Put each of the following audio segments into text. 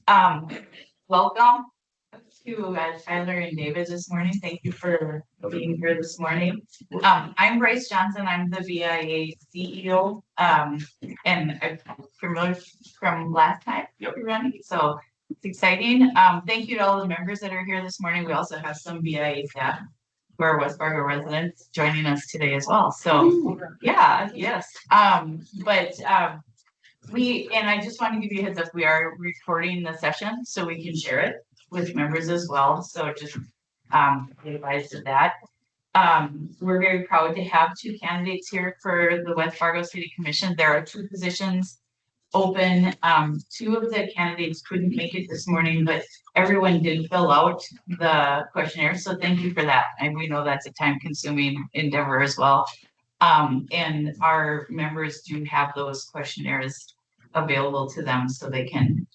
Um, welcome to Tyler and David this morning. Thank you for being here this morning. I'm Bryce Johnson. I'm the BIA CEO. And I'm familiar from last time you're running, so it's exciting. Thank you to all the members that are here this morning. We also have some BIA staff who are West Fargo residents joining us today as well. So yeah, yes. And I just want to give you a heads up, we are recording the session so we can share it with members as well. So just be advised of that. We're very proud to have two candidates here for the West Fargo City Commission. There are two positions open. Two of the candidates couldn't make it this morning, but everyone did fill out the questionnaire. So thank you for that. And we know that's a time consuming endeavor as well. And our members do have those questionnaires available to them so they can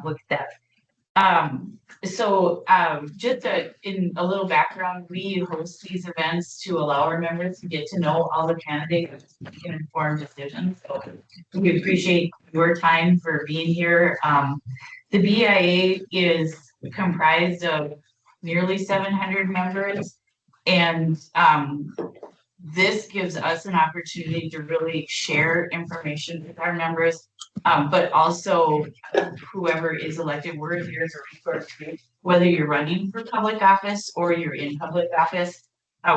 look at that. Just in a little background, we host these events to allow our members to get to know all the candidates and make informed decisions. So we appreciate your time for being here. The BIA is comprised of nearly 700 members, and this gives us an opportunity to really share information with our members, but also whoever is elected. We're here as a resource group, whether you're running for public office or you're in public office.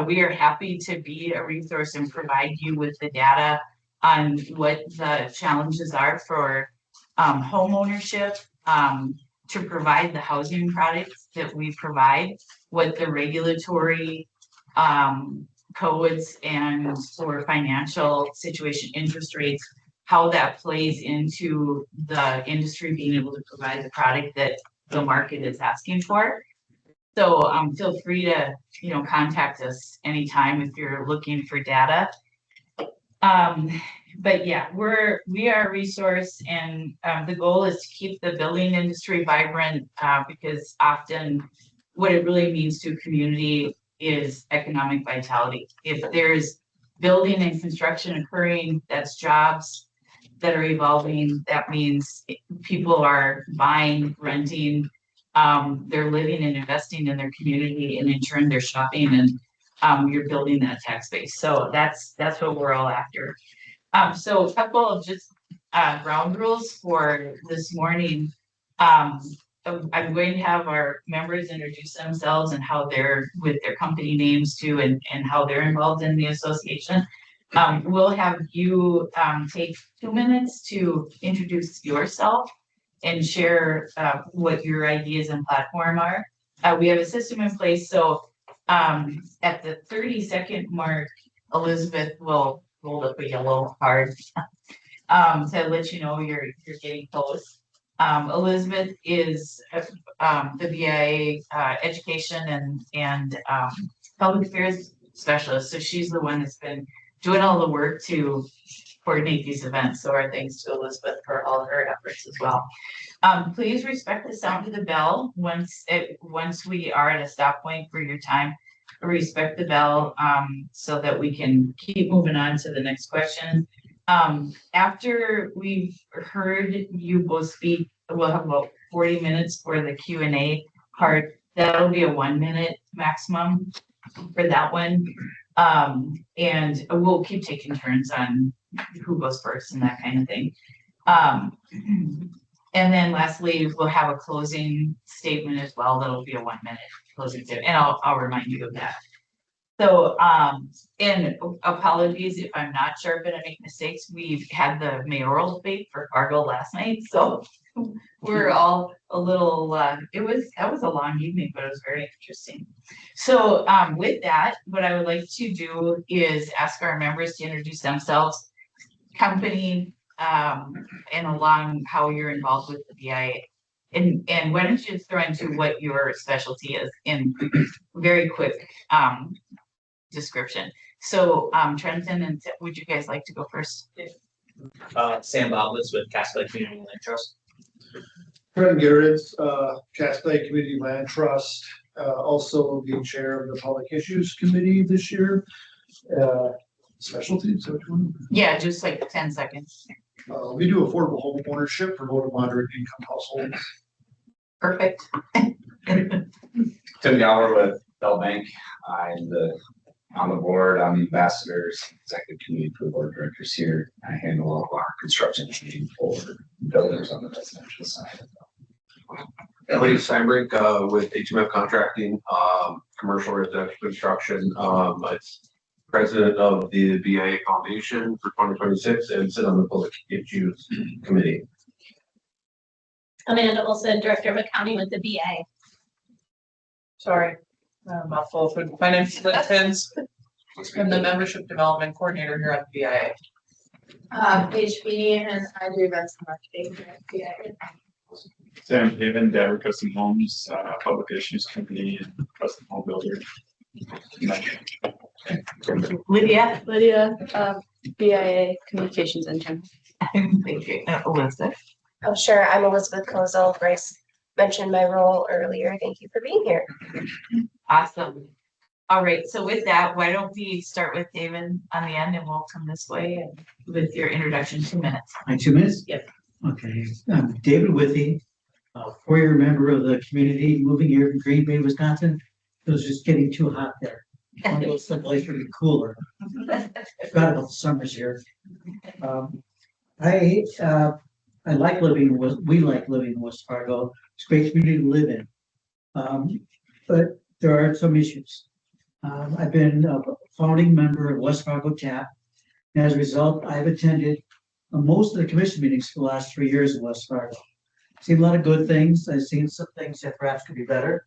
We are happy to be a resource and provide you with the data on what the challenges are for home ownership, to provide the housing products that we provide, what the regulatory codes and for financial situation, interest rates, how that plays into the industry being able to provide the product that the market is asking for. So feel free to contact us anytime if you're looking for data. But yeah, we are a resource, and the goal is to keep the building industry vibrant, because often what it really means to a community is economic vitality. If there's building and construction occurring, that's jobs that are evolving. That means people are buying, renting, they're living and investing in their community, and in turn they're shopping, and you're building that tax base. So that's what we're all after. So a couple of just ground rules for this morning. I'm going to have our members introduce themselves and how they're with their company names too, and how they're involved in the association. We'll have you take 2 minutes to introduce yourself and share what your ideas and platform are. We have a system in place, so at the 30-second mark, Elizabeth will hold up a yellow card to let you know you're getting close. Elizabeth is the BIA education and public affairs specialist. So she's the one that's been doing all the work to coordinate these events. So our thanks to Elizabeth for all her efforts as well. Please respect the sound of the bell once we are at a stop point for your time. Respect the bell so that we can keep moving on to the next question. After we've heard you both speak, we'll have about 40 minutes for the Q&A part. That'll be a 1 minute maximum for that one. And we'll keep taking turns on who goes first and that kind of thing. And then lastly, we'll have a closing statement as well. That'll be a 1 minute closing statement, and I'll remind you of that. So, and apologies if I'm not sharp and I make mistakes. We've had the mayoral debate for Fargo last night, so we're all a little, that was a long evening, but it was very interesting. So with that, what I would like to do is ask our members to introduce themselves, company, and along how you're involved with the BIA. And why don't you just throw into what your specialty is in very quick description. So Trenton and would you guys like to go first? Sam Boblitz with Cascade Community Land Trust. Trenton Garrett's Cascade Community Land Trust, also the chair of the Public Issues Committee this year. Specialty, so yeah, just like 10 seconds. We do affordable home ownership for low to moderate income households. Perfect. Tim Gower with Bell Bank. On the board, I'm the ambassadors, executive committee for the board of directors here. I handle all of our construction team for builders on the residential side. Elliot Steinbrink with HMF Contracting, commercial residential construction. It's president of the BIA Foundation for 2026 and sit on the public issues committee. Amanda Olson, director of accounting with the BA. Sorry, mouthful. My name's Lynn Pins. I'm the membership development coordinator here at the BIA. Paige Feeney, and I do events and marketing here at BA. Sam Haven, Dabber Custom Homes, Public Issues Committee, and Custom Home Builder. Lydia. BIA Communications Intern. Thank you. Elizabeth. Oh, sure. I'm Elizabeth Kozel. Grace mentioned my role earlier. Thank you for being here. Awesome. All right, so with that, why don't we start with David on the end and we'll come this way and with your introduction, 2 minutes. My 2 minutes? Yep. Okay, I'm David Withy, a 4-year member of the community, moving here from Green Bay, Wisconsin. It was just getting too hot there. I want to go someplace really cooler. Forgot about the summers here. I like living in we like living in West Fargo. It's a great community to live in. But there are some issues. I've been a founding member of West Fargo TAP. And as a result, I've attended most of the commission meetings for the last 3 years in West Fargo. Seen a lot of good things. I've seen some things that perhaps could be better.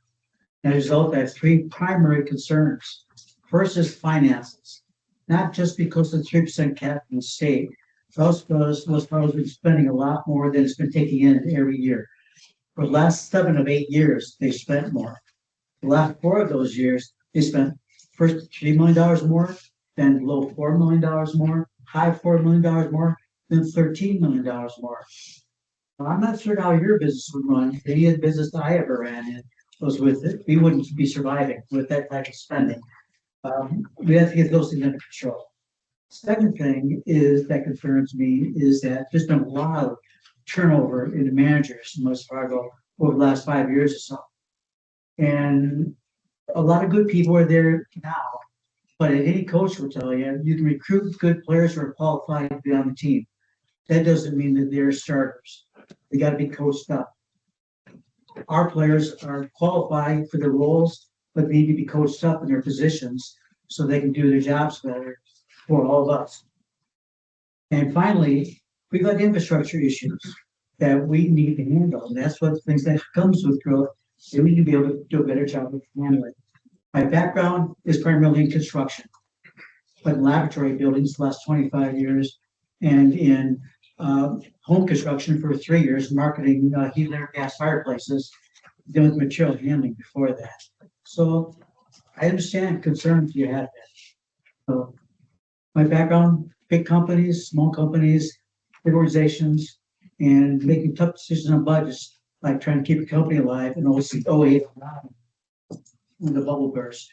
As a result, I have 3 primary concerns. First is finances, not just because of the 3% cap in the state, but also because West Fargo's been spending a lot more than it's been taking in every year. For the last 7 of 8 years, they spent more. The last 4 of those years, they spent first $3 million more, then low $4 million more, high $4 million more, then $13 million more. Well, I'm not sure how your business would run. Any of the business that I ever ran in was with it. We wouldn't be surviving with that type of spending. We have to get those things under control. Second thing is that concerns me is that there's been a lot of turnover in the managers in West Fargo over the last 5 years or so. And a lot of good people are there now, but any coach will tell you, you can recruit good players who are qualified to be on the team. That doesn't mean that they're starters. They got to be coached up. Our players are qualified for their roles, but need to be coached up in their positions so they can do their jobs better for all of us. And finally, we've got infrastructure issues that we need to handle. And that's what things that comes with growth. And we need to be able to do a better job of handling. My background is primarily in construction, but in laboratory buildings the last 25 years, and in home construction for 3 years, marketing heat and gas fireplaces, dealing with material handling before that. So I understand concerns you have there. So my background, big companies, small companies, big organizations, and making tough decisions on budgets, like trying to keep a company alive in 08 when the bubble burst.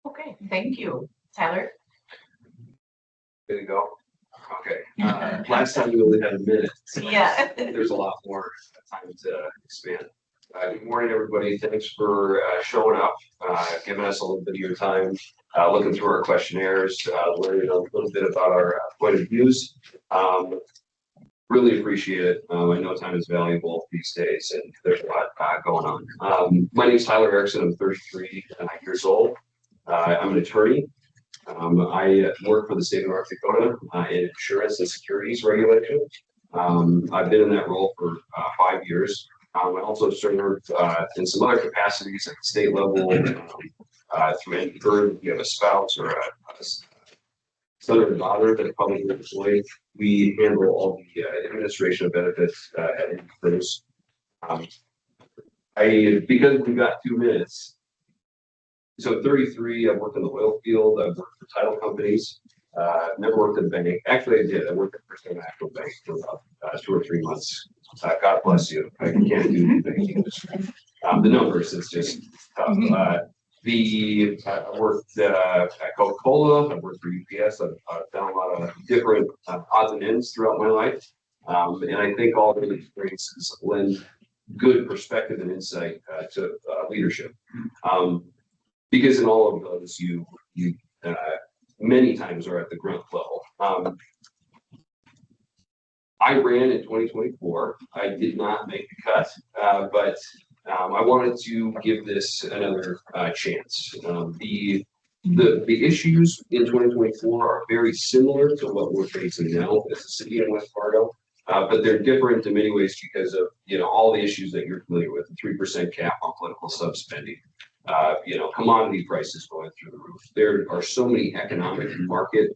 Okay, thank you. Tyler? There you go. Okay. Last time we only had a minute. So Yeah. There's a lot more time to expand. Good morning, everybody. Thanks for showing up, giving us a little bit of your time, looking through our questionnaires, learning a little bit about our point of views. Really appreciate it. I know time is valuable these days, and there's a lot going on. My name is Tyler Erickson. I'm 33 years old. I'm an attorney. I work for the state of North Dakota in insurance and securities regulation. I've been in that role for 5 years. I also served in some other capacities at the state level through any firm. You have a spouse or a son or daughter that public employee. We handle all the administration of benefits at any firms. Because we've got 2 minutes. So 33, I've worked in the oil field, I've worked for title companies, never worked in banking. Actually, I did. I worked at First National Bank for about 2 or 3 months. God bless you. I can't do anything. The numbers, it's just tough. I worked at Coca-Cola, I worked for UPS. I've done a lot of different odds and ends throughout my life. And I think all the experiences lend good perspective and insight to leadership. Because in all of those, you many times are at the grunt level. I ran in 2024. I did not make the cut, but I wanted to give this another chance. The issues in 2024 are very similar to what we're facing now as a city in West Fargo, but they're different in many ways because of all the issues that you're familiar with: the 3% cap on political subspending, commodity prices going through the roof. There are so many economic and market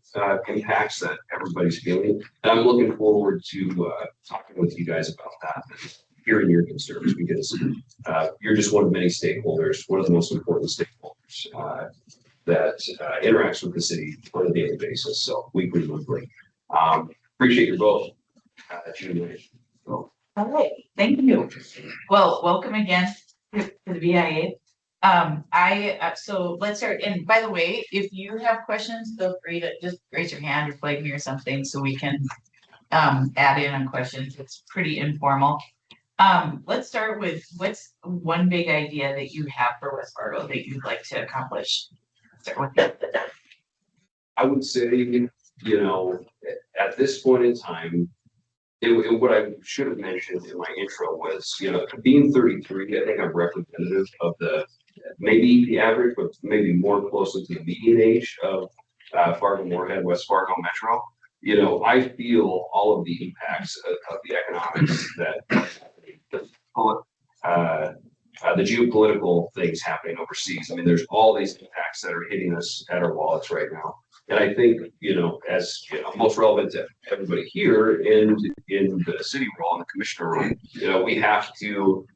impacts that everybody's feeling. And I'm looking forward to talking with you guys about that and hearing your concerns, because you're just one of many stakeholders, one of the most important stakeholders that interacts with the city on a daily basis. So weekly, monthly. Appreciate your vote. All right, thank you. Well, welcome again to the VIA. So let's start. And by the way, if you have questions, feel free to just raise your hand or flag me or something so we can add in on questions. It's pretty informal. Let's start with, what's one big idea that you have for West Fargo that you'd like to accomplish? Start with that. I would say, at this point in time, what I should have mentioned in my intro was, being 33, I think I'm representative of maybe the average, but maybe more closely to the median age of Fargo, Moorhead, West Fargo Metro. I feel all of the impacts of the economics the geopolitical things happening overseas. I mean, there's all these impacts that are hitting us at our wallets right now. And I think, as most relevant to everybody here in the city role and the commissioner role, we have to,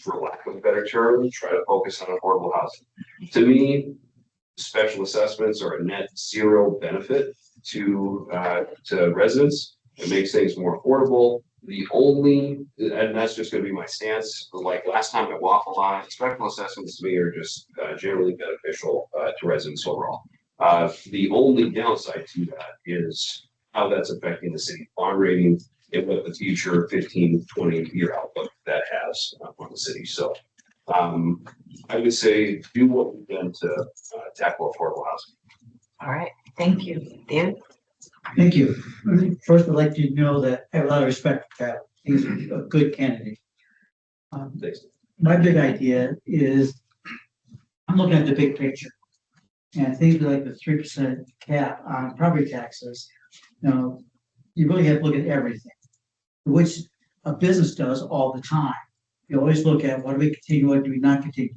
for lack of a better term, try to focus on affordable housing. To me, special assessments are a net zero benefit to residents. It makes things more affordable. And that's just going to be my stance. Like last time at Waffle Line, special assessments to me are just generally beneficial to residents overall. The only downside to that is how that's affecting the city bond rating and what the future 15, 20-year outlook that has on the city. So I would say do what we've done to tackle affordable housing. All right, thank you. David? Thank you. First, I'd like you to know that I have a lot of respect for that. He's a good candidate. Thanks. My big idea is, I'm looking at the big picture. And things like the 3% cap on property taxes, you really have to look at everything, which a business does all the time. You always look at what do we continue, what do we not continue.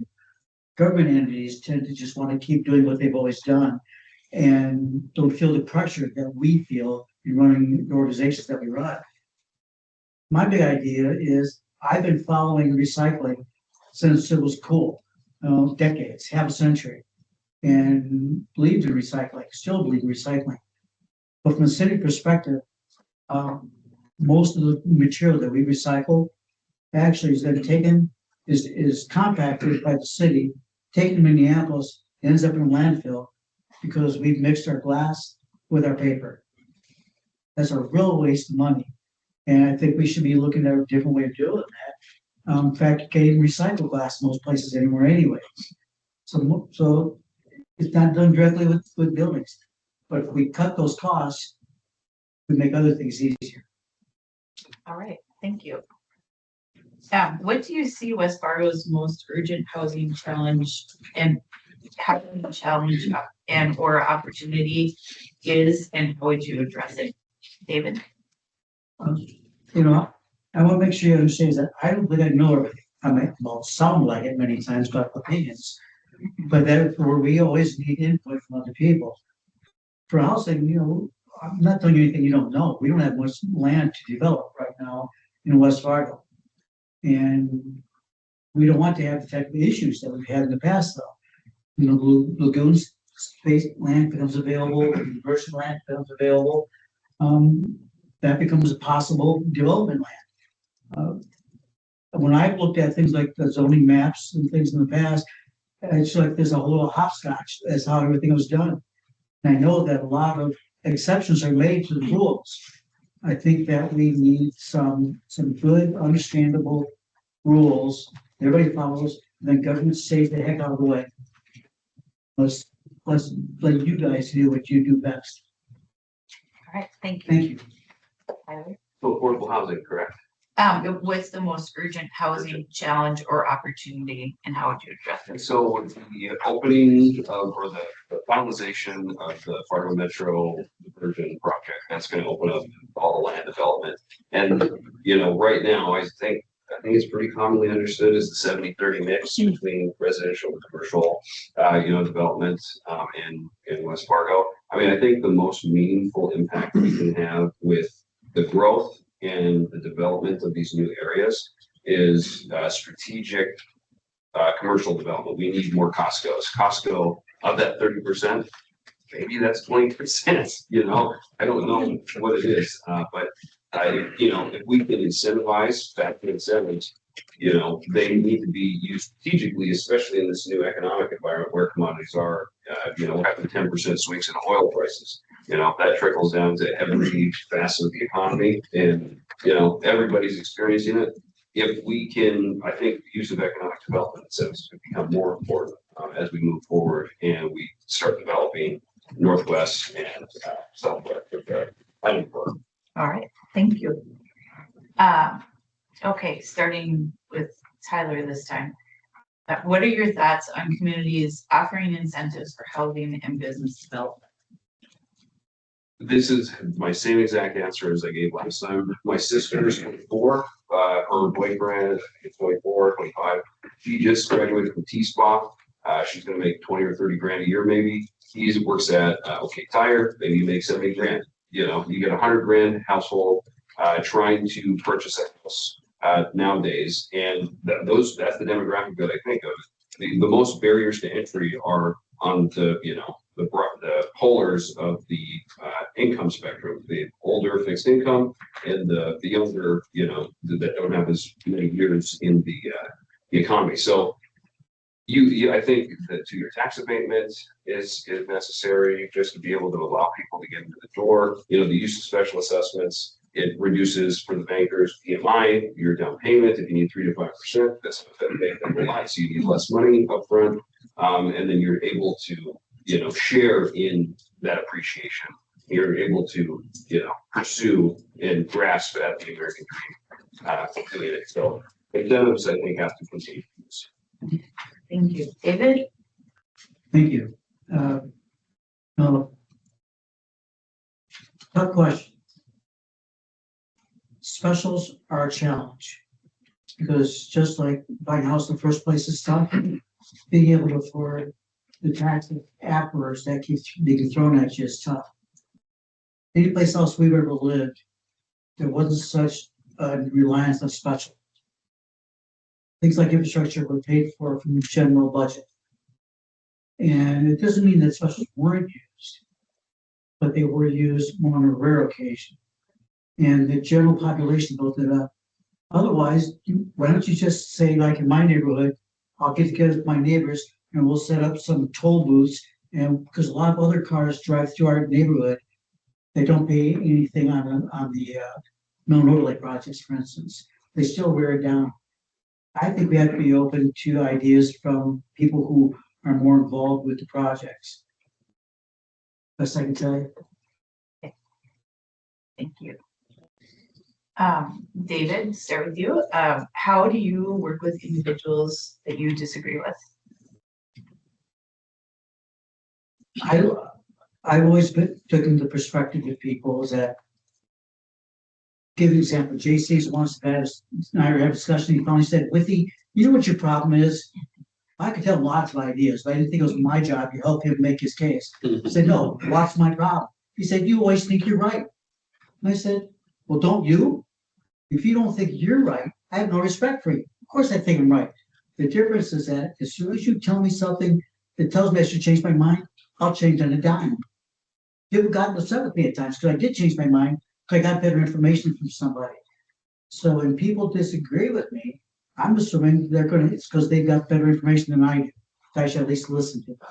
Government entities tend to just want to keep doing what they've always done and don't feel the pressure that we feel in running the organizations that we run. My big idea is, I've been following recycling since it was cool, decades, half a century, and believed in recycling, still believe in recycling. But from a city perspective, most of the material that we recycle actually is then taken, is compacted by the city, taken to Minneapolis, ends up in a landfill because we've mixed our glass with our paper. That's a real waste of money. And I think we should be looking at a different way of doing that. In fact, you can't even recycle glass in most places anymore anyways. So it's not done directly with buildings. But if we cut those costs, we make other things easier. All right, thank you. What do you see West Fargo's most urgent housing challenge and or opportunity is, and how would you address it? David? I want to make sure you understand that I don't think I know everything. I might sound like it many times, but opinions. But that's where we always need input from other people. For housing, I'm not telling you anything you don't know. We don't have much land to develop right now in West Fargo. And we don't want to have the type of issues that we've had in the past, though. Lagoons, space land becomes available, conversion land becomes available. That becomes a possible development land. When I've looked at things like the zoning maps and things in the past, it's like there's a whole hopscotch. That's how everything was done. And I know that a lot of exceptions are made to the rules. I think that we need some good, understandable rules. Everybody follows, then government stays the heck out of the way. Let's let you guys do what you do best. All right, thank you. Thank you. Tyler? So affordable housing, correct? What's the most urgent housing challenge or opportunity and how would you address And it? so with the opening of, or the finalization of the Fargo Metro diversion project, that's gonna open up all the land development. And, you know, right now, I think it's pretty commonly understood as the 70-30 mix between residential and commercial, development, in West Fargo. I mean, I think the most meaningful impact we can have with the growth and the development of these new areas is strategic commercial development. We need more Costco's. Costco of that 30%, maybe that's 20%, you know, I don't know what it is. But if we can incentivize factory incentives, you know, they need to be used strategically, especially in this new economic environment where commodities are, we're having 10% swings in oil prices. You know, that trickles down to every facet of the economy and, you know, everybody's experiencing it. If we can, I think the use of economic development incentives could become more important as we move forward and we start developing Northwest and Southwest. All right, thank you. Okay, starting with Tyler this time. What are your thoughts on communities offering incentives for housing and business development? This is my same exact answer as I gave last time. My sister's 24, her boyfriend, I think it's 24, 25. She just graduated from T-Spa. She's gonna make 20 or 30 grand a year maybe. He works at OK Tire, maybe you make 70 grand. You know, you get 100 grand household trying to purchase a house nowadays. And that's the demographic that I think of. The most barriers to entry are on the polars of the income spectrum, the older fixed income and the younger, that don't have as many years in the economy. So I think that to your tax abatement is necessary just to be able to allow people to get into the door. You know, the use of special assessments, it reduces for the bankers PMI, your down payment. If you need 3 to 5%, that's what the bank will lie. So you need less money upfront, and then you're able to, share in that appreciation. You're able to, pursue and grasp at the American dream. So incentives, I think, have to continue. Thank you. David? Thank you. Tough question. Specials are a challenge because just like buying a house in the first place is tough, being able to afford the taxes afterwards that keeps being thrown at you is tough. Any place else we've ever lived, there wasn't such a reliance on special. Things like infrastructure were paid for from the general budget. And it doesn't mean that specials weren't used, but they were used more on a rare occasion. And the general population built it up. Otherwise, why don't you just say, like in my neighborhood, I'll get together with my neighbors and we'll set up some toll booths. And because a lot of other cars drive through our neighborhood, they don't pay anything on the known overlay projects, for instance. They still wear it down. I think we have to be open to ideas from people who are more involved with the projects. Best I can tell you. Thank you. David, start with you. How do you work with individuals that you disagree with? I've always taken the perspective of people is that, give an example, JC's once had a discussion, he finally said, Withy, you know what your problem is? I could tell him lots of ideas, but I didn't think it was my job to help him make his case. I said, no, what's my problem? He said, you always think you're right. And I said, well, don't you? If you don't think you're right, I have no respect for you. Of course I think I'm right. The difference is that as soon as you tell me something that tells me I should change my mind, I'll change on a dime. People got upset with me at times because I did change my mind because I got better information from somebody. So when people disagree with me, I'm assuming it's because they got better information than I do. So I should at least listen to them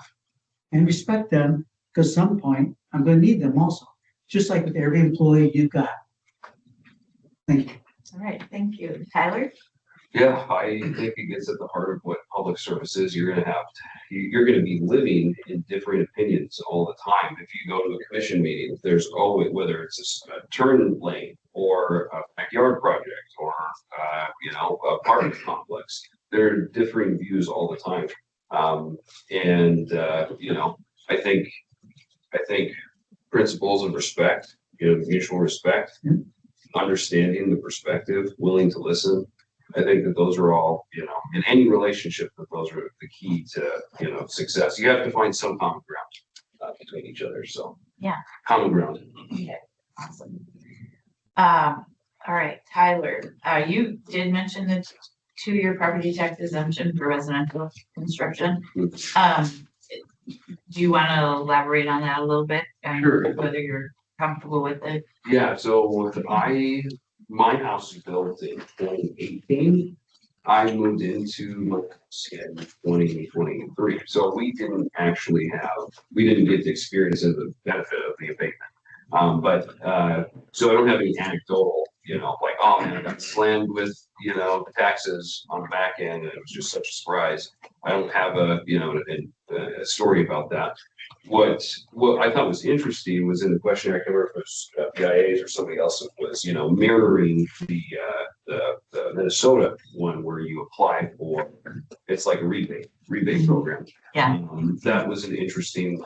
and respect them because at some point I'm going to need them also. Just like with every employee you've got. Thank you. All right, thank you. Tyler? Yeah, I think it gets at the heart of what public service is. You're gonna have, you're gonna be living in different opinions all the time. If you go to a commission meeting, there's always, whether it's a turn lane or a backyard project or, a apartment complex, there are differing views all the time. I think principles of respect, mutual respect, understanding the perspective, willing to listen. I think that those are all, in any relationship, that those are the key to, success. You have to find some common ground between each other. So Yeah. Common ground. Okay, awesome. All right, Tyler, you did mention the 2-year property tax exemption for residential construction. Do you want to elaborate on that a little bit? And Sure. whether you're comfortable with it? Yeah, so my house was built in 2018. I moved into my house in 2023. So we didn't get the experience of the benefit of the abatement. So I don't have any anecdotal, like, oh man, I got slammed with, the taxes on the back end and it was just such a surprise. I don't have a story about that. What I thought was interesting was in the questionnaire, I can't remember if it was PIAs or somebody else, was, mirroring the Minnesota one where you apply for, it's like a rebate program. Yeah. That was an interesting,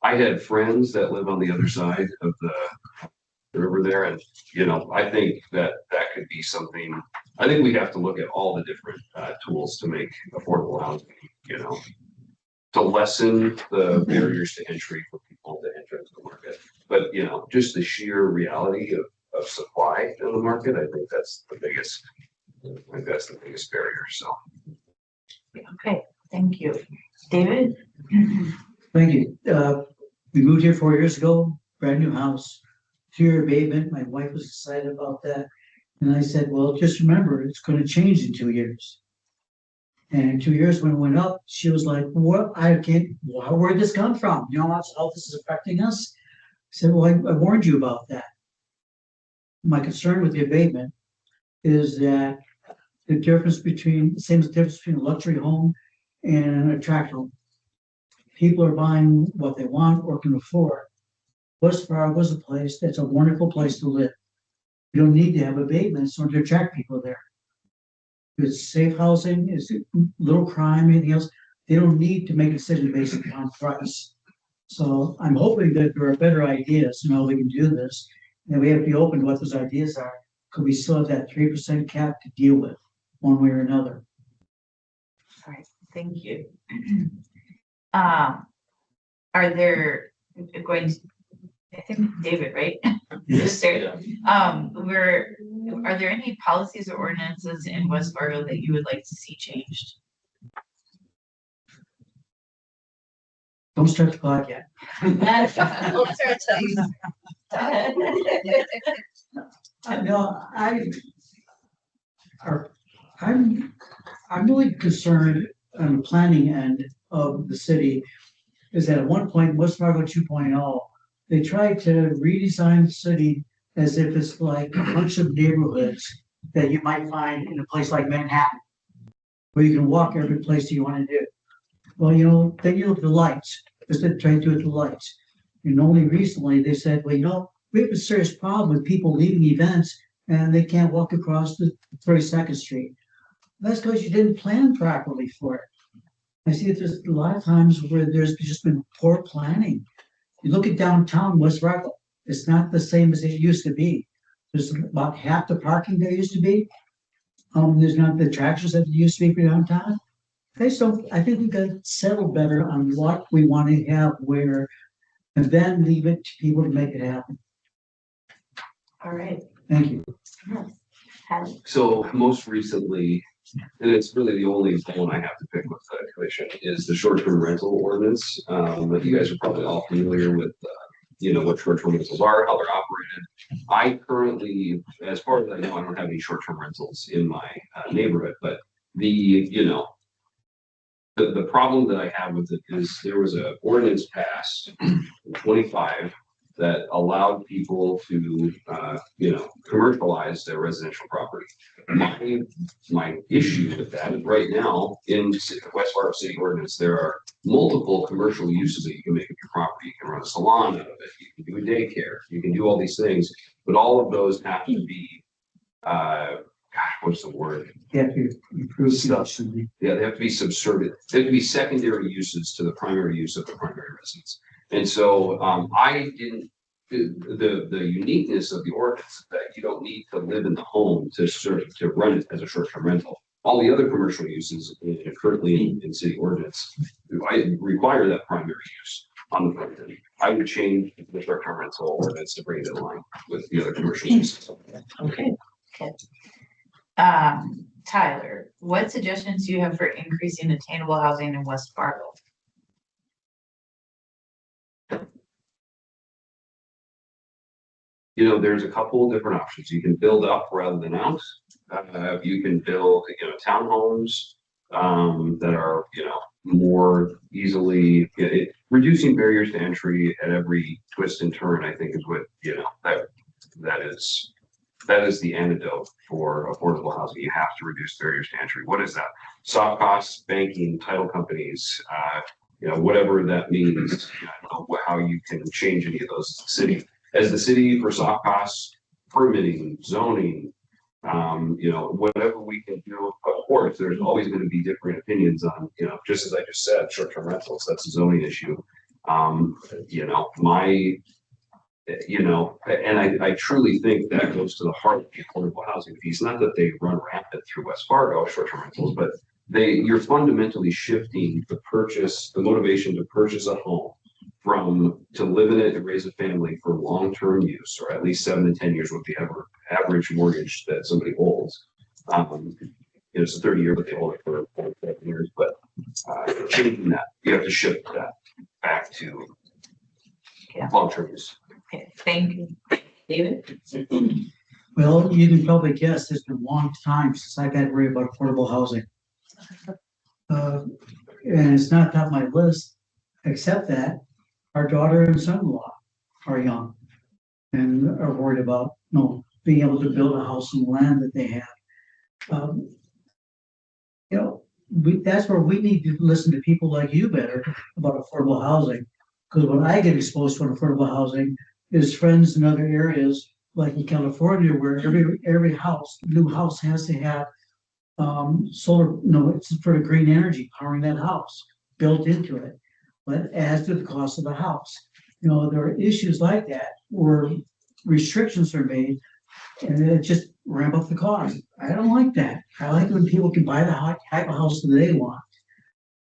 I had friends that live on the other side of the river there, and I think that could be something. I think we have to look at all the different tools to make affordable housing, to lessen the barriers to entry for people to enter into the market. But just the sheer reality of supply in the market, I think that's the biggest. Barrier. So. Okay, thank you, David. Thank you. We moved here 4 years ago, brand new house, 2-year abatement. My wife was excited about that. And I said, well, just remember, it's going to change in 2 years. And in 2 years, when it went up, she was like, what? Where'd this come from? You know how this is affecting us? I said, well, I warned you about that. My concern with the abatement is that the difference between a luxury home and a tract home. People are buying what they want or can afford. West Fargo is a place that's a wonderful place to live. You don't need to have abatements or to attract people there. It's safe housing, it's little crime, anything else. They don't need to make a decision based on price. So I'm hoping that there are better ideas and how we can do this. And we have to be open to what those ideas are, because we still have that 3% cap to deal with one way or another. All right, thank you. Are there I think David, right? Yes. Are there any policies or ordinances in West Fargo that you would like to see changed? Don't start the clock yet. I'm really concerned on the planning end of the city is that at one point, West Fargo 2.0, they tried to redesign the city as if it's like a bunch of neighborhoods that you might find in a place like Manhattan, where you can walk every place that you want to do. Well, then you look at the lights, just to try to do it with the lights. And only recently they said, well, we have a serious problem with people leaving events and they can't walk across the 32nd Street. That's because you didn't plan properly for it. I see that there's a lot of times where there's just been poor planning. You look at downtown West Fargo, it's not the same as it used to be. There's about half the parking there used to be. There's not the attractions that used to be for downtown. I think we've got to settle better on what we want to have where, and then leave it to people to make it happen. All right. Thank you. So most recently, and it's really the only one I have to pick with the commission, is the short-term rental ordinance. But you guys are probably all familiar with, what short-term rentals are, how they're operated. I currently, as far as I know, I don't have any short-term rentals in my neighborhood, but the problem that I have with it is there was an ordinance passed in 25 that allowed people to, commercialize their residential property. My issue with that is right now in the West Fargo City ordinance, there are multiple commercial uses that you can make of your property. You can run a salon out of it, you can do a daycare, you can do all these things, but all of those have to be, what's the word? Yeah, you improve. Yeah, they have to be subservient. They have to be secondary uses to the primary use of the primary residence. And so I didn't, the uniqueness of the ordinance is that you don't need to live in the home to run it as a short-term rental. All the other commercial uses currently in city ordinance, I require that primary use on the front end. I would change the short-term rental ordinance to bring it in line with the other commercial uses. Okay. Tyler, what suggestions do you have for increasing attainable housing in West Fargo? There's a couple of different options. You can build up rather than out. You can build, townhomes that are, more easily, reducing barriers to entry at every twist and turn, I think is what, that is the antidote for affordable housing. You have to reduce barriers to entry. What is that? Soft costs, banking, title companies, whatever that means. I don't know how you can change any of those city. As the city for soft costs, permitting, zoning, whatever we can do. Of course, there's always going to be different opinions on, just as I just said, short-term rentals, that's a zoning issue. And I truly think that goes to the heart of the affordable housing piece. Not that they run rampant through West Fargo, short-term rentals, but you're fundamentally shifting the motivation to purchase a home to live in it and raise a family for long-term use, or at least 7 to 10 years with the average mortgage that somebody holds. It's a 30-year, but they hold it for 7 years. But changing that, you have to shift that back to long-term use. Okay, thank you. David? Well, you can probably guess it's been a long time since I've had to worry about affordable housing. And it's not top of my list, except that our daughter and son-in-law are young and are worried about, being able to build a house on the land that they have. That's where we need to listen to people like you better about affordable housing. Because when I get exposed to affordable housing, is friends in other areas, like in California, where every new house has to have solar, it's for the green energy powering that house built into it, but adds to the cost of the house. There are issues like that where restrictions are made and it just ramp up the cost. I don't like that. I like when people can buy the type of house that they want,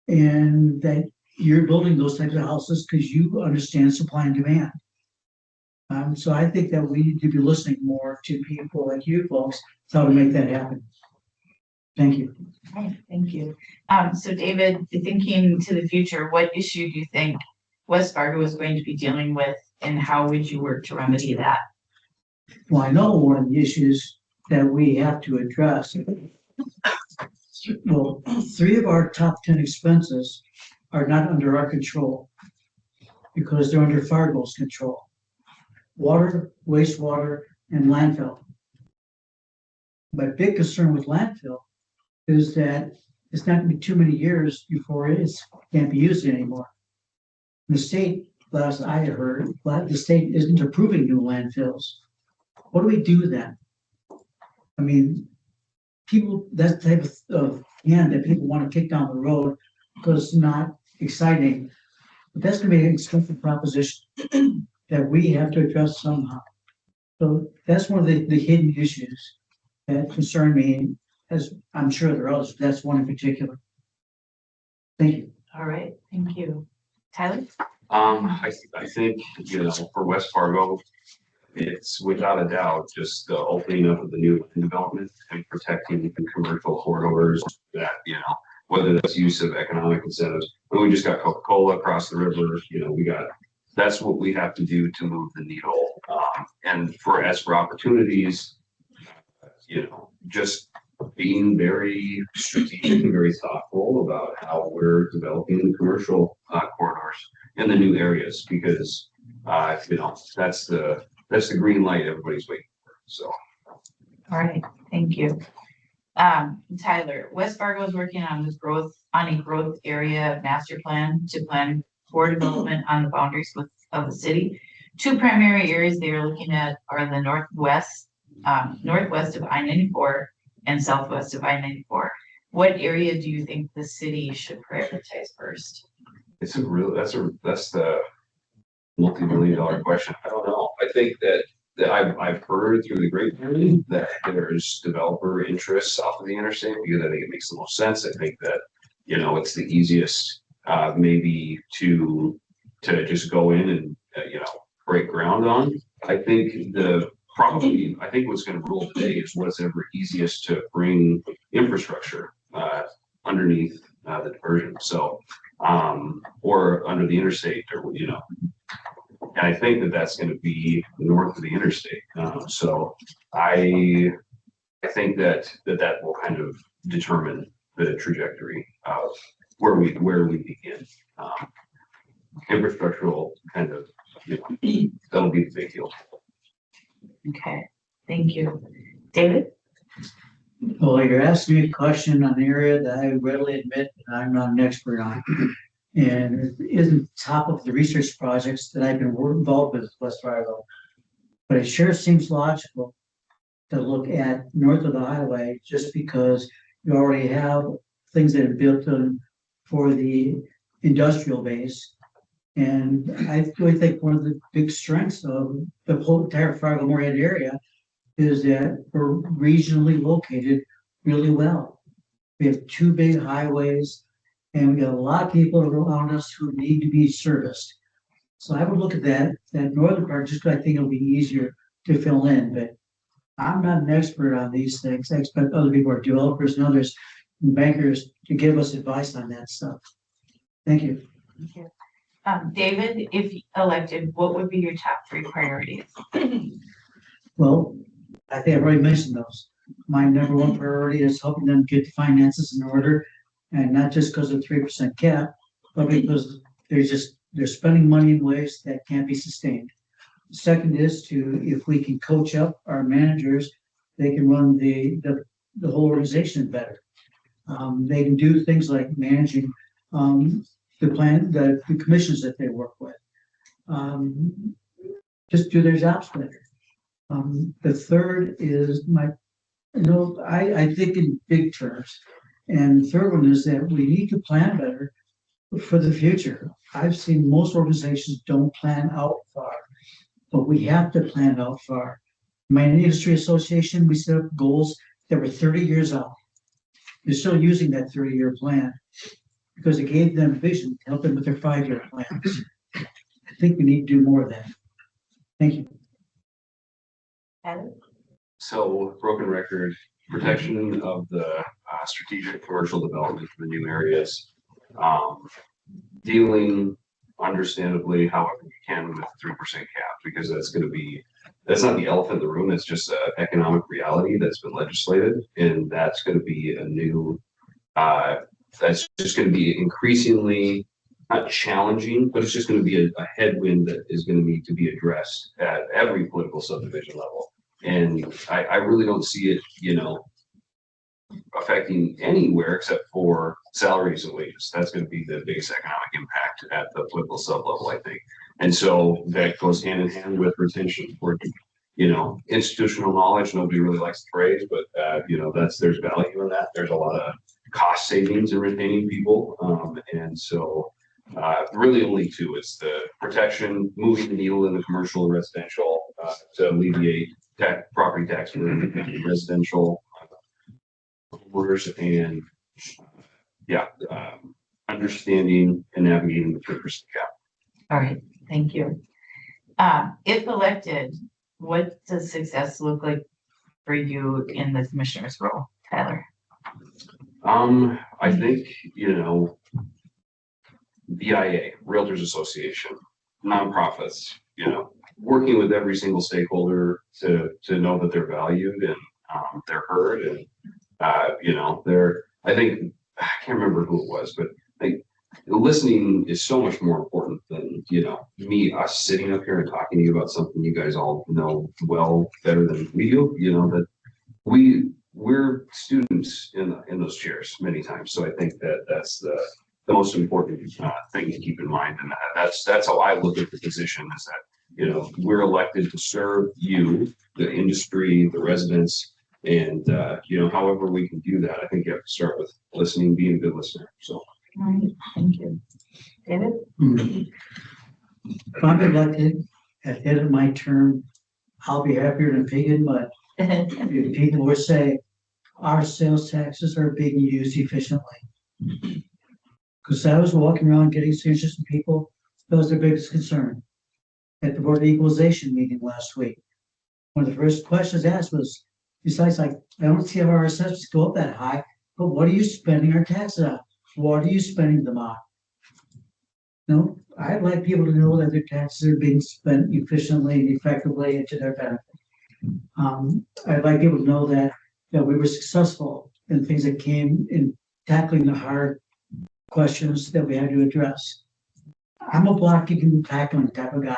and that you're building those types of houses because you understand supply and demand. So I think that we need to be listening more to people like you folks, how to make that happen. Thank you. Okay, thank you. So David, thinking to the future, what issue do you think West Fargo is going to be dealing with, and how would you work to remedy that? Well, I know one of the issues that we have to address. Well, 3 of our top 10 expenses are not under our control because they're under Fargo's control: water, wastewater, and landfill. My big concern with landfill is that it's not going to be too many years before it can't be used anymore. The state, last I heard, the state isn't approving new landfills. What do we do then? I mean, people, that type of hand that people want to kick down the road because it's not exciting, but that's going to be an expensive proposition that we have to address somehow. So that's one of the hidden issues that concern me, as I'm sure there are others, but that's one in particular. Thank you. All right, thank you. Tyler? I think, for West Fargo, it's without a doubt just the opening up of the new development and protecting the commercial corridors that, whether that's use of economic incentives. We just got Coca-Cola across the river, that's what we have to do to move the needle. And as for opportunities, just being very strategic and very thoughtful about how we're developing the commercial corridors in the new areas, because that's the green light everybody's waiting for, so. All right, thank you. Tyler, West Fargo is working on a growth area master plan to plan for development on the boundaries of the city. Two primary areas they are looking at are the northwest of I-94 and southwest of I-94. What area do you think the city should prioritize first? That's the multi-million-dollar question. I don't know. I think that I've heard through the grapevine that there's developer interest south of the interstate because I think it makes the most sense. I think that, it's the easiest, maybe to just go in and, break ground on. I think what's gonna rule today is what's ever easiest to bring infrastructure, underneath, the diversion. So, or under the interstate or, and I think that that's gonna be north of the interstate. So I think that will kind of determine the trajectory of where we begin. Infrastructural kind of, that'll be the big deal. Okay, thank you. David? Well, you're asking me a question on an area that I readily admit that I'm not an expert on. And it isn't top of the research projects that I've been involved with West Fargo. But it sure seems logical to look at north of the highway just because you already have things that are built in for the industrial base. And I really think one of the big strengths of the whole entire Fargo Moorhead area is that we're regionally located really well. We have two big highways and we got a lot of people around us who need to be serviced. So I would look at that northern part, just because I think it'll be easier to fill in, but I'm not an expert on these things. I expect other people, are developers and others, and bankers, to give us advice on that stuff. Thank you. Thank you. David, if elected, what would be your top 3 priorities? Well, I think I've already mentioned those. My number 1 priority is helping them get the finances in order, and not just because of 3% cap, but because they're spending money in ways that can't be sustained. Second is if we can coach up our managers, they can run the whole organization better. They can do things like managing the commissions that they work with. Just do their jobs better. The third is I think in big terms. And the third one is that we need to plan better for the future. I've seen most organizations don't plan out far, but we have to plan out far. My industry association, we set up goals that were 30 years out. They're still using that 30-year plan because it gave them vision to help them with their 5-year plans. I think we need to do more of that. Thank you. Adam? So, broken record, protection of the strategic commercial development for the new areas, dealing understandably however we can with 3% cap, because that's not the elephant in the room, it's just an economic reality that's been legislated, and that's going to be a new, that's just going to be increasingly not challenging, but it's just going to be a headwind that is going to need to be addressed at every political subdivision level. And I really don't see it, affecting anywhere except for salaries and wages. That's going to be the biggest economic impact at the political sub level, I think. And so that goes hand in hand with retention for, institutional knowledge. Nobody really likes the phrase, but there's value in that. There's a lot of cost savings in retaining people. And so really only 2. It's the protection, moving the needle in the commercial and residential to alleviate property tax burden in residential homeowners, and understanding and navigating the 3% cap. All right, thank you. If elected, what does success look like for you in the commissioner's role, Tyler? I think, BIA, Realtors Association, nonprofits, working with every single stakeholder to know that they're valued and they're heard, and I think, I can't remember who it was, but listening is so much more important than us sitting up here and talking to you about something you guys all know well better than we do, that we're students in those chairs many times. So I think that that's the most important thing to keep in mind. And that's how I look at the position, is that, we're elected to serve you, the industry, the residents. And, however we can do that, I think you have to start with listening, being a good listener. So. All right, thank you. David? If I'm elected at the end of my term, I'll be happier than a pig in mud. If people will say our sales taxes are being used efficiently. Because I was walking around getting signatures from people, that was their biggest concern. At the Board of Equalization meeting last week, one of the first questions asked was, besides, like, I don't see how our assessments go up that high, but what are you spending our taxes on? What are you spending them on? No, I'd like people to know that their taxes are being spent efficiently and effectively and to their benefit. I'd like people to know that we were successful in things that came in tackling the hard questions that we had to address. I'm a blocking and tackling type of guy.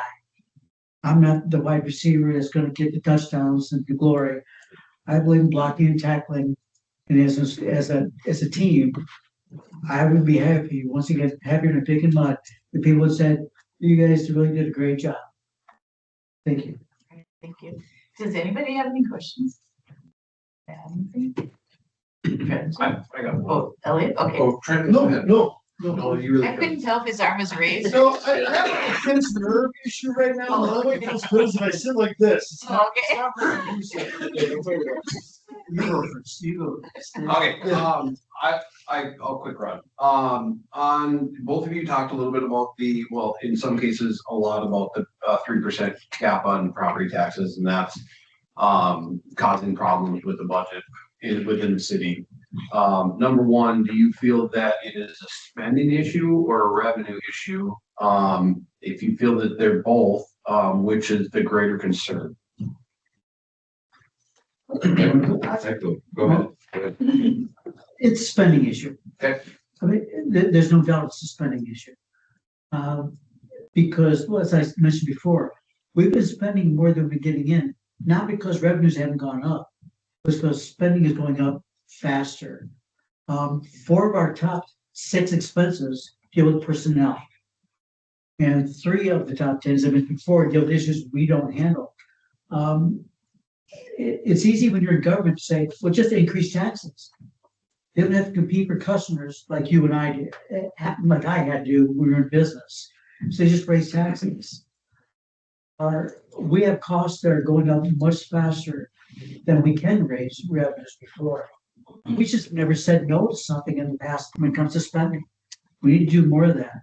I'm not the wide receiver that's going to get the touchdowns and the glory. I believe in blocking and tackling, and as a team, I would be happy, once again, happier than a pig in mud, the people that said, you guys really did a great job. Thank you. Thank you. Does anybody have any questions? Anything? Trent? I got one. Oh, Elliot, okay. Oh, Trent. No, you really. I couldn't tell if his arm was raised. So I have a tense nerve issue right now. Oh, Now I get this close and I sit like this. Okay. You go first. You go. Okay, I'll quick run. On both of you talked a little bit about in some cases, a lot about the 3% cap on property taxes, and that's causing problems with the budget within the city. Number one, do you feel that it is a spending issue or a revenue issue? If you feel that they're both, which is the greater concern? Go ahead. It's a spending issue. Okay. I mean, there's no doubt it's a spending issue. Because, well, as I mentioned before, we've been spending more than we're getting in, not because revenues haven't gone up, but because spending is going up faster. 4 of our top 6 expenses deal with personnel. And 3 of the top 10, as I mentioned before, deal with issues we don't handle. It's easy when you're in government to say, well, just increase taxes. They don't have to compete for customers like you and I did, like I had to do when we were in business. So they just raise taxes. We have costs that are going up much faster than we can raise revenues before. We just never said no to something in the past when it comes to spending. We need to do more of that.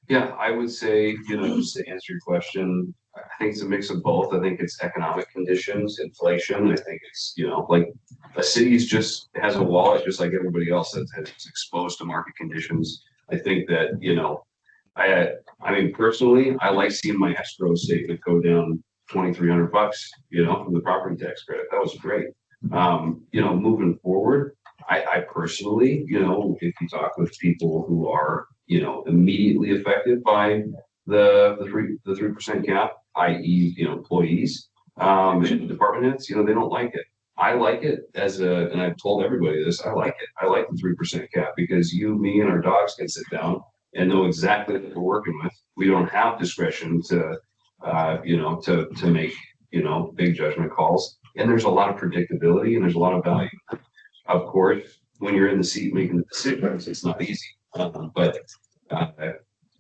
Yeah, I would say, just to answer your question, I think it's a mix of both. I think it's economic conditions, inflation. I think it's, like a city's just has a wallet just like everybody else that's exposed to market conditions. I think that, I mean, personally, I like seeing my escrow statement go down $2,300, from the property tax credit. That was great. Moving forward, I personally, if you talk with people who are, immediately affected by the 3% cap, i.e., employees, and department heads, they don't like it. I like it and I've told everybody this, I like it. I like the 3% cap because you, me, and our dogs can sit down and know exactly what we're working with. We don't have discretion to make, big judgment calls. And there's a lot of predictability and there's a lot of value. Of course, when you're in the seat making the decisions, it's not easy. But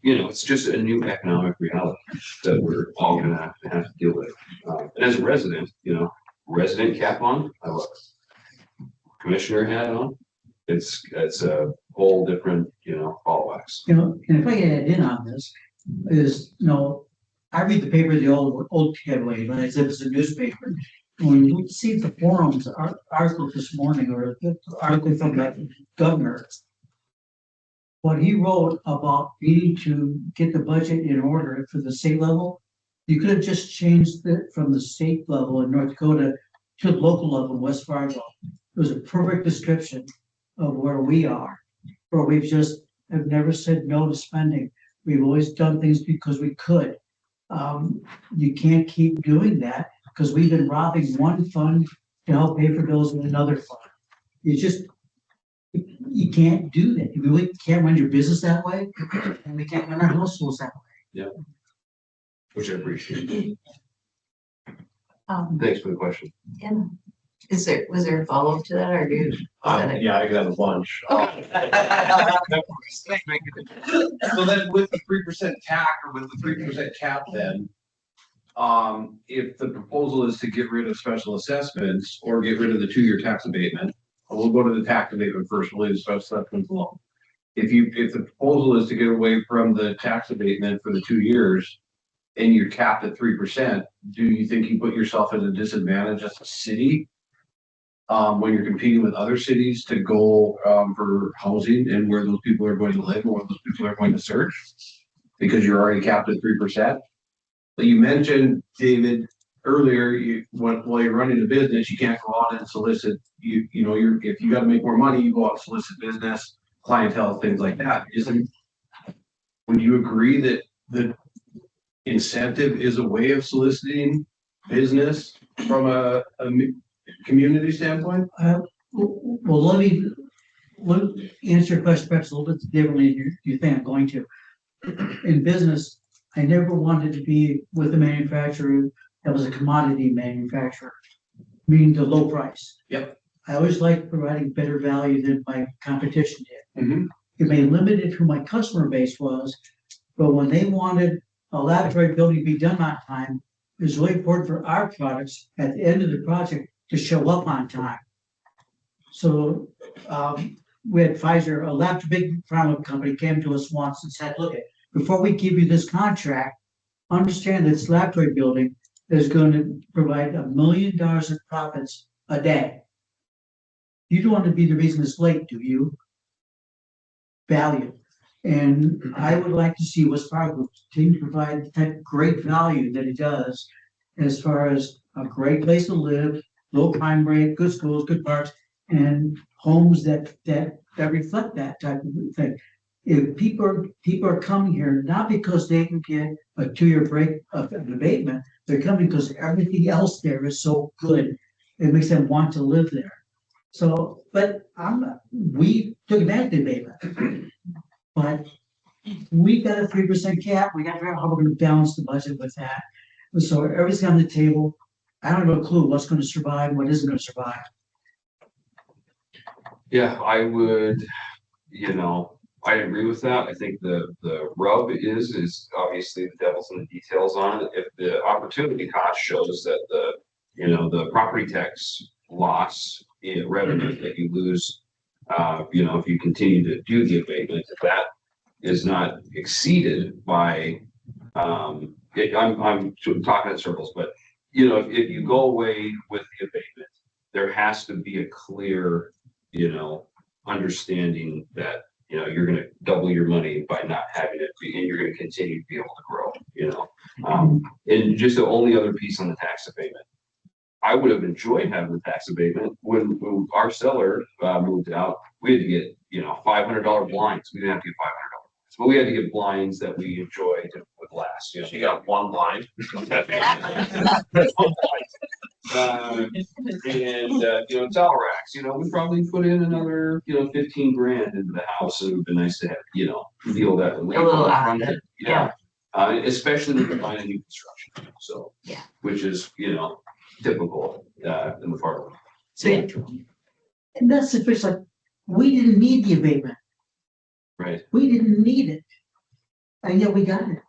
it's just a new economic reality that we're all gonna have to deal with. And as a resident, resident cap on, I love it. Commissioner hat on, it's a whole different, ball wax. And if I can add in on this, I read the paper the old way, as if it's a newspaper. When you see the forums article this morning, or the article from the governor, what he wrote about needing to get the budget in order for the state level, you could have just changed it from the state level in North Dakota to the local level in West Fargo. It was a perfect description of where we are, where we've just have never said no to spending. We've always done things because we could. You can't keep doing that because we've been robbing one fund to help pay for bills in another fund. You just, you can't do that. We can't run your business that way, and we can't run our households that way. Which I appreciate. Um, Thanks for the question. and was there a follow-up to that, or do you? Yeah, I got a bunch. So then with the 3% tax or with the 3% cap then, if the proposal is to get rid of special assessments or get rid of the 2-year tax abatement, we'll go to the tax abatement first, we'll leave the special assessments alone. If the proposal is to get away from the tax abatement for the 2 years and you're capped at 3%, do you think you put yourself at a disadvantage as a city? When you're competing with other cities to go, for housing and where those people are going to live and where those people are going to search? Because you're already capped at 3%. But you mentioned, David, earlier, while you're running a business, you can't go out and solicit, if you gotta make more money, you go out and solicit business, clientele, things like that. Would you agree that the incentive is a way of soliciting business from a community standpoint? Well, let me answer your question perhaps a little bit differently than you think I'm going to. In business, I never wanted to be with a manufacturer that was a commodity manufacturer, meaning the low price. Yep. I always liked providing better value than my competition did. Mm-hmm. It may limit who my customer base was, but when they wanted a laboratory building to be done on time, it was really important for our products at the end of the project to show up on time. So we had Pfizer, a big pharma company came to us once and said, look, before we give you this contract, understand that this laboratory building is going to provide $1 million of profits a day. You don't want to be the reason it's late, do you? Value. And I would like to see West Fargo continue to provide the type of great value that it does as far as a great place to live, low crime rate, good schools, good parks, and homes that reflect that type of thing. If people are coming here not because they can get a 2-year break of an abatement, they're coming because everything else there is so good. It makes them want to live there. So, but we took advantage of the abatement, but we got a 3% cap. We got to figure out how we're going to balance the budget with that. So everything's on the table. I don't have a clue what's going to survive, what isn't going to survive. Yeah, I would, I agree with that. I think the rub is obviously the devil's in the details on it. If the opportunity cost shows that the property tax loss in revenue that you lose, if you continue to do the abatement, if that is not exceeded by, I'm talking in circles, but if you go away with the abatement, there has to be a clear, understanding that you're going to double your money by not having it, and you're going to continue to be able to grow. And just the only other piece on the tax abatement, I would have enjoyed having the tax abatement when our seller moved out. We had to get $500 blinds. We didn't have to get $500, but we had to get blinds that we enjoyed and would last. So you got one blind. Towel racks, we probably put in another, 15 grand into the house. It would have been nice to have, feel that. A little asset, yeah. Especially when you're buying a new construction, so. Yeah. Which is, typical, in the Fargo. So, and that's the fish, like, we didn't need the abatement. Right. We didn't need it. And yet we got it.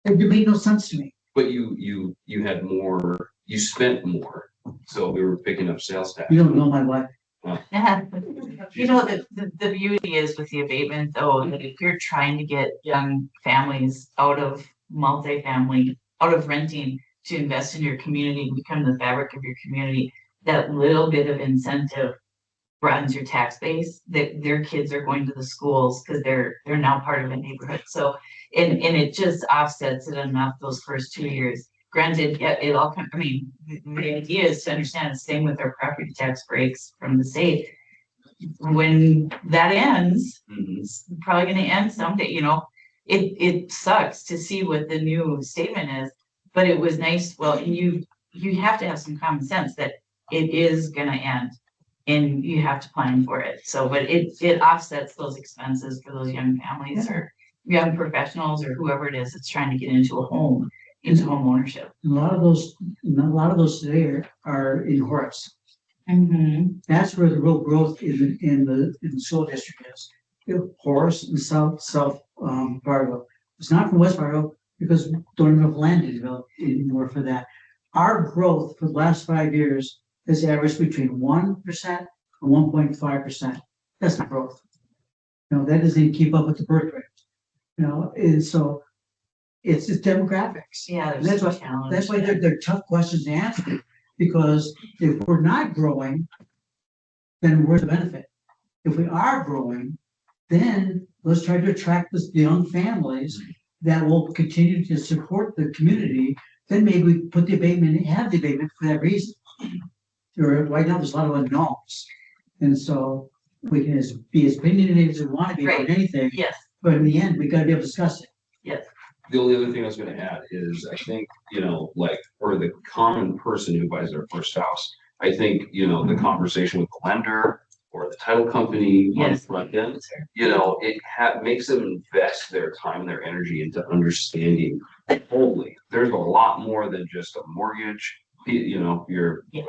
It made no sense to me. But you had more, you spent more, so we were picking up sales tax. You don't know my wife. The beauty is with the abatement though, that if you're trying to get young families out of multifamily, out of renting to invest in your community, become the fabric of your community, that little bit of incentive broadens your tax base, that their kids are going to the schools because they're now part of a neighborhood. So, and it just offsets it enough those first 2 years. Granted, it all, the idea is to understand the same with our property tax breaks from the state. when that ends, Mhm. it's probably gonna end someday, you know. It sucks to see what the new statement is, but it was nice, well, you have to have some common sense that it is gonna end. And you have to plan for it, so, but it offsets those expenses for those young families or young professionals or whoever it is that's trying to get into a home, into home ownership. A lot of those today are in Horace. Mm-hmm. That's where the real growth in the school district is. Horace and South Fargo. It's not from West Fargo because we don't have enough land to develop anymore for that. Our growth for the last 5 years has averaged between 1% and 1.5%. That's the growth. You know, that doesn't even keep up with the birth rate. You know, and so it's just demographics. Yeah, And there's that's some why challenge. that's why they're tough questions to answer, because if we're not growing, then where's the benefit? If we are growing, then let's try to attract the young families that will continue to support the community. Then maybe we put the abatement, have the abatement for that reason. Right now, there's a lot of unknowns. And so we can be as opinionated as we want to be about Right. anything, Yes, but in the end, we gotta be able to discuss it. yes. The only other thing I was gonna add is, I think, like, for the common person who buys their first house, I think, the conversation with the lender or the title company on the Yes. front end, it makes them invest their time and their energy into understanding wholly. There's a lot more than just a mortgage, your Yeah.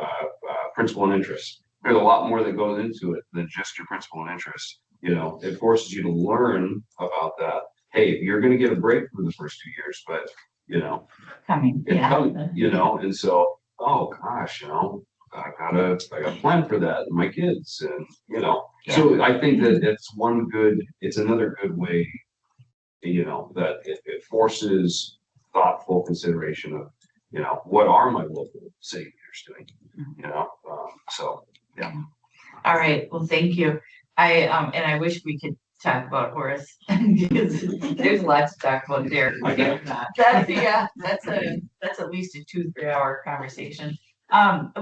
principal and interest. There's a lot more that goes into it than just your principal and interest. It forces you to learn about that. Hey, you're gonna get a break for the first 2 years, but Coming, it's yeah. coming, and so, oh gosh, I gotta plan for that, and my kids, and, so I think that it's another good way, that it forces thoughtful consideration of, what are my local city leaders doing, so, yeah. All right, well, thank you. And I wish we could talk about Horace because there's lots to talk about there. That's at least a 2-3 hour conversation. One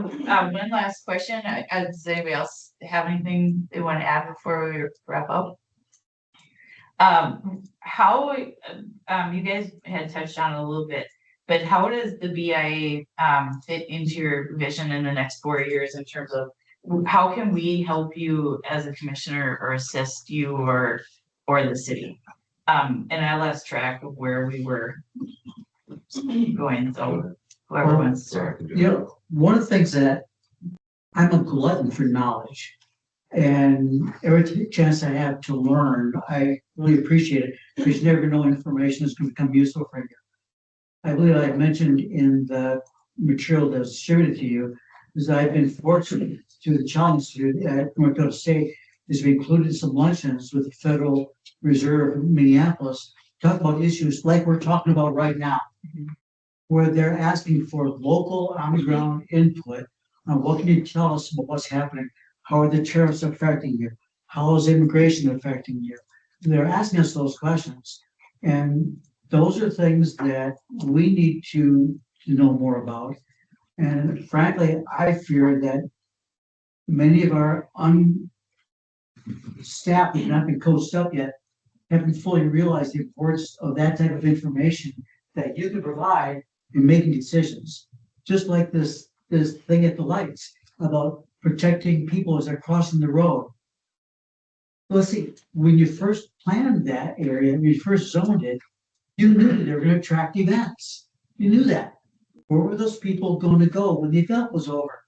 last question. Does anybody else have anything they want to add before we wrap up? How, you guys had touched on it a little bit, but how does the BIA fit into your vision in the next 4 years in terms of how can we help you as a commissioner or assist you or the city? And I lost track of where we were going, so whoever wants to start. You know, one of the things that I'm a glutton for knowledge. And every chance I have to learn, I really appreciate it, because you never know information is going to become useful for you. I believe I mentioned in the material that's distributed to you, is I've been fortunate through the Challenge Institute at North Dakota State, is we included some luncheons with the Federal Reserve in Minneapolis, talk about issues like we're talking about right now, where they're asking for local on-the-ground input on what can you tell us about what's happening? How are the tariffs affecting you? How is immigration affecting you? They're asking us those questions. And those are things that we need to know more about. And frankly, I fear that many of our staff who have not been coached up yet haven't fully realized the importance of that type of information that you can provide in making decisions. Just like this thing at the lights about protecting people as they're crossing the road. Let's see, when you first planned that area, when you first zoned it, you knew that they were going to attract events. You knew that. Where were those people going to go when the event was over?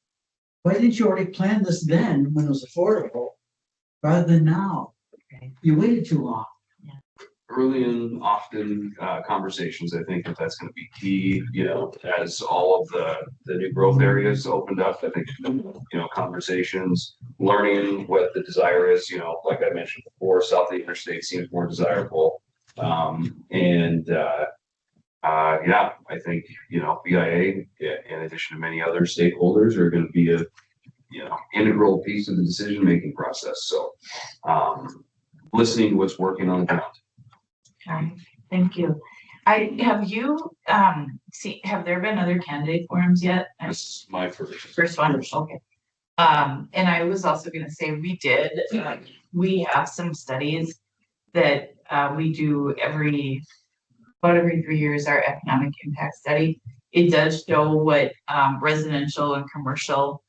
Why didn't you already plan this then when it was affordable rather than now? Okay. You waited too long. Early and often conversations, I think that's gonna be key, as all of the new growth areas opened up, I think, conversations, learning what the desire is, like I mentioned before, south of the interstate seems more desirable. I think, BIA, in addition to many other stakeholders, are gonna be a, integral piece of the decision-making process, so listening to what's working on the ground. Okay, thank you. Have there been other candidate forums yet? This is my first. First one, okay. And I was also gonna say, we have some studies that, we do about every 3 years, our economic impact study. It does show what, residential and commercial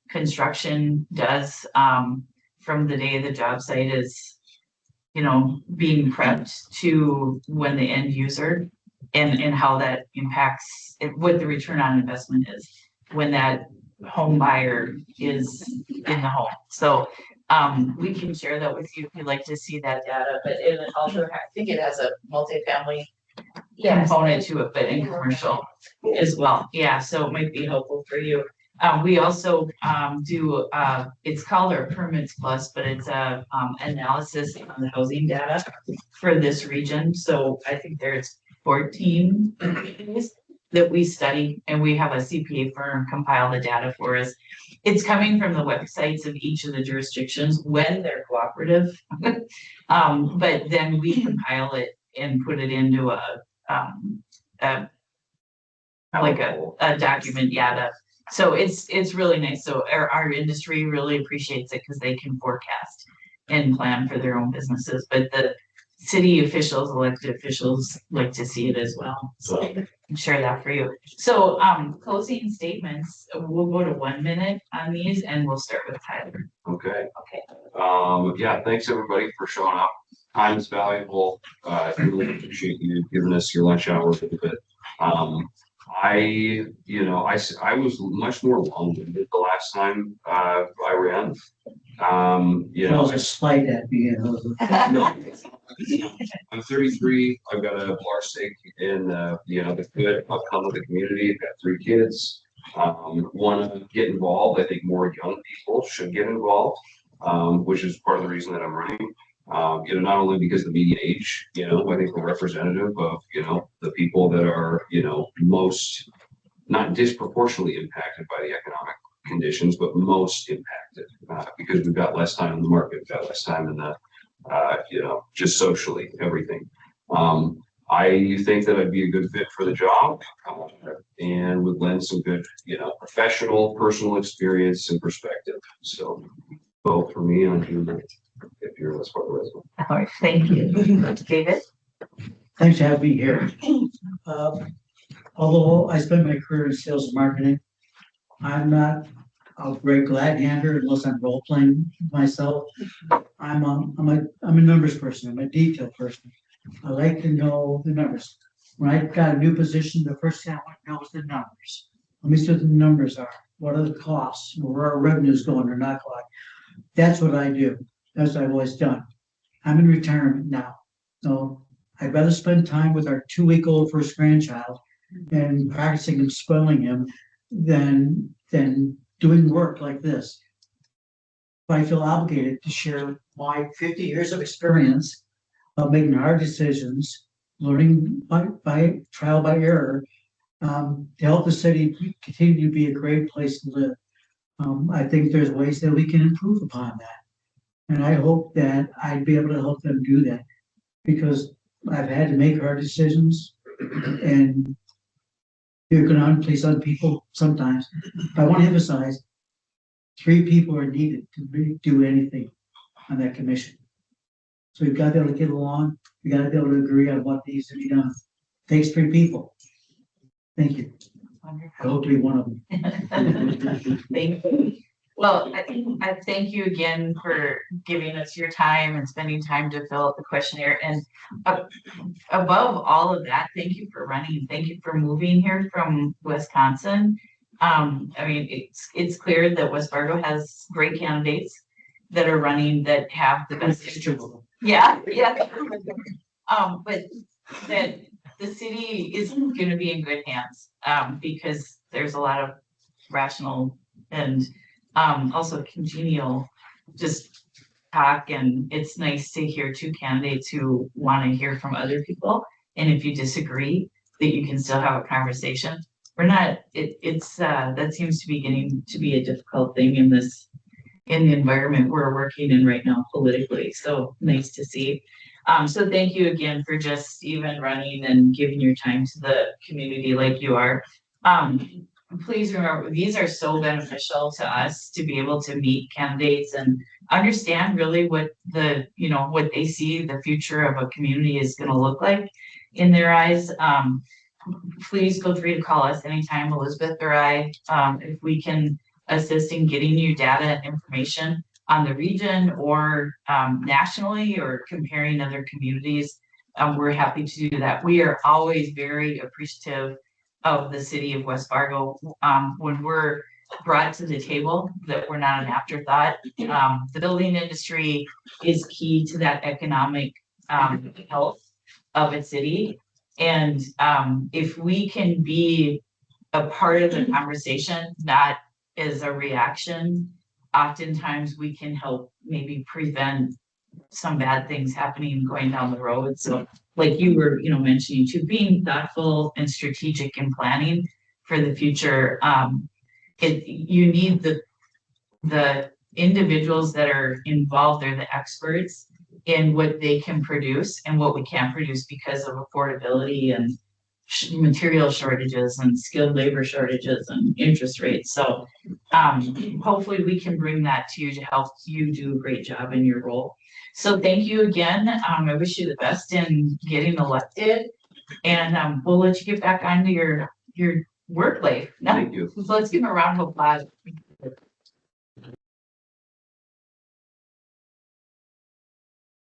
construction does, from the day the job site is, being prepped to when the end user, and how that impacts, what the return on investment is when that home buyer is in the home. So, we can share that with you if you'd like to see that data, but it also, I think it has a multifamily Yes. component to it, but in commercial as well. Yeah, so it might be helpful for you. We also, do, it's called our Permits Plus, but it's a, analysis on the housing data for this region. So I think there's 14 communities that we study, and we have a CPA firm compile the data for us. It's coming from the websites of each of the jurisdictions when they're cooperative. But then we compile it and put it into like a document, so it's really nice. So our industry really appreciates it because they can forecast and plan for their own businesses, but the city officials, elected officials like to see it as well. So I can share that for you. So, closing statements, we'll go to 1 minute on these and we'll start with Tyler. Okay. Okay. Yeah, thanks everybody for showing up. Time is valuable. I really appreciate you giving us your lunch hour a little bit. I was much more long-winded the last time I ran. That was a slight at me. No, I'm 33. I've got a large stake in the good outcome of the community. I've got 3 kids. Want to get involved. I think more young people should get involved, which is part of the reason that I'm running. Not only because the median age, I think we're representative of, the people that are, most, not disproportionately impacted by the economic conditions, but most impacted, because we've got less time in the market, we've got less time in the, just socially, everything. I think that I'd be a good fit for the job, and would lend some good, professional, personal experience and perspective. So vote for me on June 9th. If you're West Fargo resident. All right, thank you. David? Thanks for having me here. Although I spent my career in sales and marketing, I'm not a great glad hander unless I'm role playing myself. I'm a numbers person. I'm a detail person. I like to know the numbers. When I got a new position, the first thing I want to know is the numbers. Let me see what the numbers are. What are the costs? Where are revenues going or not going? That's what I do. That's what I've always done. I'm in retirement now. So I'd rather spend time with our 2-week-old first grandchild and practicing and spoiling him than doing work like this. But I feel obligated to share my 50 years of experience of making hard decisions, learning by trial by error, to help the city continue to be a great place to live. I think there's ways that we can improve upon that. And I hope that I'd be able to help them do that, because I've had to make hard decisions and you're going to unplace other people sometimes. But I want to emphasize 3 people are needed to do anything on that commission. So we've got to be able to get along. We got to be able to agree on what needs to be done. It takes 3 people. Thank you. I hope to be one of them. Thank you. Well, I thank you again for giving us your time and spending time to fill out the questionnaire. And above all of that, thank you for running. Thank you for moving here from Wisconsin. It's clear that West Fargo has great candidates that are running that have the best interests. Yeah. But that the city is going to be in good hands, because there's a lot of rational and also congenial just talk, and it's nice to hear 2 candidates who want to hear from other people, and if you disagree, that you can still have a conversation. We're not, that seems to be getting to be a difficult thing in the environment we're working in right now politically, so nice to see. So thank you again for just even running and giving your time to the community like you are. please remember, these are so beneficial to us to be able to meet candidates and understand really what what they see the future of a community is gonna look like in their eyes. Please feel free to call us anytime, Elizabeth or I, if we can assist in getting you data and information on the region or nationally or comparing other communities. We're happy to do that. We are always very appreciative of the city of West Fargo when we're brought to the table, that we're not an afterthought. The building industry is key to that economic health of a city. And if we can be a part of the conversation, not as a reaction, oftentimes we can help maybe prevent some bad things happening going down the road. So like you were, mentioning too, being thoughtful and strategic in planning for the future. You need the individuals that are involved, they're the experts in what they can produce and what we can't produce because of affordability and material shortages and skilled labor shortages and interest rates. So hopefully we can bring that to you to help you do a great job in your role. So thank you again. I wish you the best in getting elected, and we'll let you get back onto your work life. Now, Thank you. let's give him a round of applause.